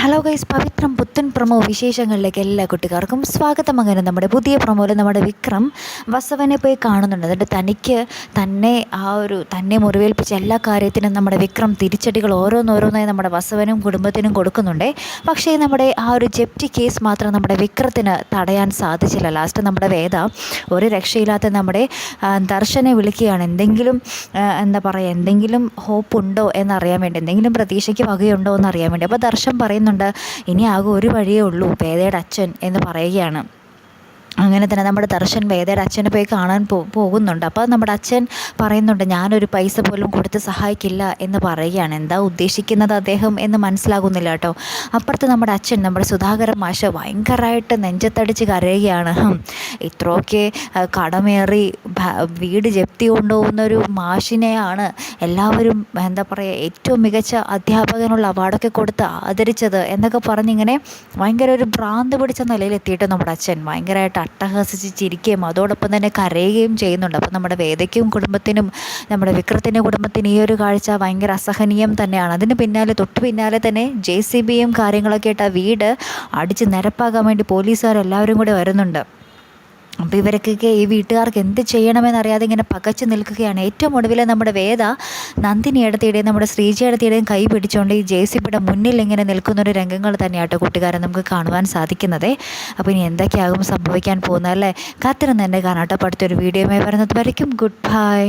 Hello guys, പവിത്രം പുത്തൻ promo വിശേഷങ്ങളിലേക്ക് എല്ലാ കുട്ടികാർക്കും സ്വാഗതം. അങ്ങനെ നമ്മുടെ പുതിയ പ്രൊമോയിൽ നമ്മുടെ വിക്രം വസവനെ പോയി കാണുന്നുണ്ട്. എന്നിട്ട് തന്നെ മുറിവേൽപ്പിച്ച എല്ലാ കാര്യത്തിനും നമ്മുടെ വിക്രം തിരിച്ചടികൾ ഓരോന്നോരോന്നായി നമ്മുടെ വസവനും കുടുംബത്തിനും കൊടുക്കുന്നുണ്ട്. പക്ഷേ നമ്മുടെ ആ ഒരു ജപ്തി കേസ് മാത്രം നമ്മുടെ വിക്രത്തിന് തടയാൻ സാധിച്ചില്ല. ലാസ്റ്റ് നമ്മുടെ വേദ ഒരു രക്ഷയില്ലാത്ത നമ്മുടെ ദർശനെ വിളിക്കുകയാണ്. എന്തെങ്കിലും ഹോപ്പ് ഉണ്ടോ എന്നറിയാൻ വേണ്ടി, എന്തെങ്കിലും പ്രതീക്ഷയ്ക്ക് വകയുണ്ടോ എന്നറിയാൻ വേണ്ടി. അപ്പോൾ ദർശൻ പറയുന്നുണ്ട്, ഇനി ആകെ ഒരു വഴിയേ ഉള്ളൂ, വേദയുടെ അച്ഛൻ എന്ന് പറയുകയാണ്. അങ്ങനെ തന്നെ നമ്മുടെ ദർശൻ വേദയുടെ അച്ഛനെ പോയി കാണാൻ പോകുന്നുണ്ട്. അപ്പോൾ നമ്മുടെ അച്ഛൻ പറയുന്നുണ്ട്, ഞാനൊരു പൈസ പോലും കൊടുത്ത് സഹായിക്കില്ല എന്ന് പറയുകയാണ്. എന്താ ഉദ്ദേശിക്കുന്നത് അദ്ദേഹം എന്ന് മനസ്സിലാകുന്നില്ല കേട്ടോ. അപ്പുറത്ത് നമ്മുടെ അച്ഛൻ, നമ്മുടെ സുധാകരൻ മാഷ് ഭയങ്കരമായിട്ട് നെഞ്ചത്തടിച്ച് കരയുകയാണ്. ഇത്രയൊക്കെ കടമേറി വീട് ജപ്തി കൊണ്ടുപോകുന്നൊരു മാഷിനെയാണ് എല്ലാവരും ഏറ്റവും മികച്ച അധ്യാപകനുള്ള അവാർഡൊക്കെ കൊടുത്ത് ആദരിച്ചത് എന്നൊക്കെ പറഞ്ഞിങ്ങനെ ഭയങ്കര ഒരു ഭ്രാന്ത് പിടിച്ച നിലയിലെത്തിയിട്ട് നമ്മുടെ അച്ഛൻ ഭയങ്കരമായിട്ട് അട്ടഹസിച്ച് ചിരിക്കുകയും അതോടൊപ്പം തന്നെ കരയുകയും ചെയ്യുന്നുണ്ട്. അപ്പോൾ നമ്മുടെ വേദയ്ക്കും കുടുംബത്തിനും നമ്മുടെ വിക്രത്തിൻ്റെ കുടുംബത്തിന് ഈ ഒരു കാഴ്ച ഭയങ്കര അസഹനീയം തന്നെയാണ്. അതിന് തൊട്ട് പിന്നാലെ തന്നെ JCBയും കാര്യങ്ങളൊക്കെ ആയിട്ട് ആ വീട് അടിച്ച് നിരപ്പാക്കാൻ വേണ്ടി പോലീസുകാരെല്ലാവരും കൂടി വരുന്നുണ്ട്. അപ്പോൾ ഇവരൊക്കെ ഈ വീട്ടുകാർക്ക് എന്ത് ചെയ്യണമെന്നറിയാതെ ഇങ്ങനെ പകച്ചു നിൽക്കുകയാണ്. ഏറ്റവും ഒടുവിൽ നമ്മുടെ വേദ നന്ദിനിയുടെ നമ്മുടെ ശ്രീജയുടെയും കൈ പിടിച്ചുകൊണ്ട് ഈ JCBയുടെ മുന്നിൽ ഇങ്ങനെ നിൽക്കുന്നൊരു രംഗങ്ങൾ തന്നെയാട്ടോ കൂട്ടുകാരെ നമുക്ക് കാണുവാൻ സാധിക്കുന്നത്. അപ്പോൾ ഇനി എന്തൊക്കെയാകും സംഭവിക്കാൻ പോകുന്നത് അല്ലേ? കാത്തിരുന്ന് എൻ്റെ കാണാട്ടോ. അടുത്തൊരു വീഡിയോയുമായി വരുന്നത് വരയ്ക്കും ഗുഡ് ബൈ.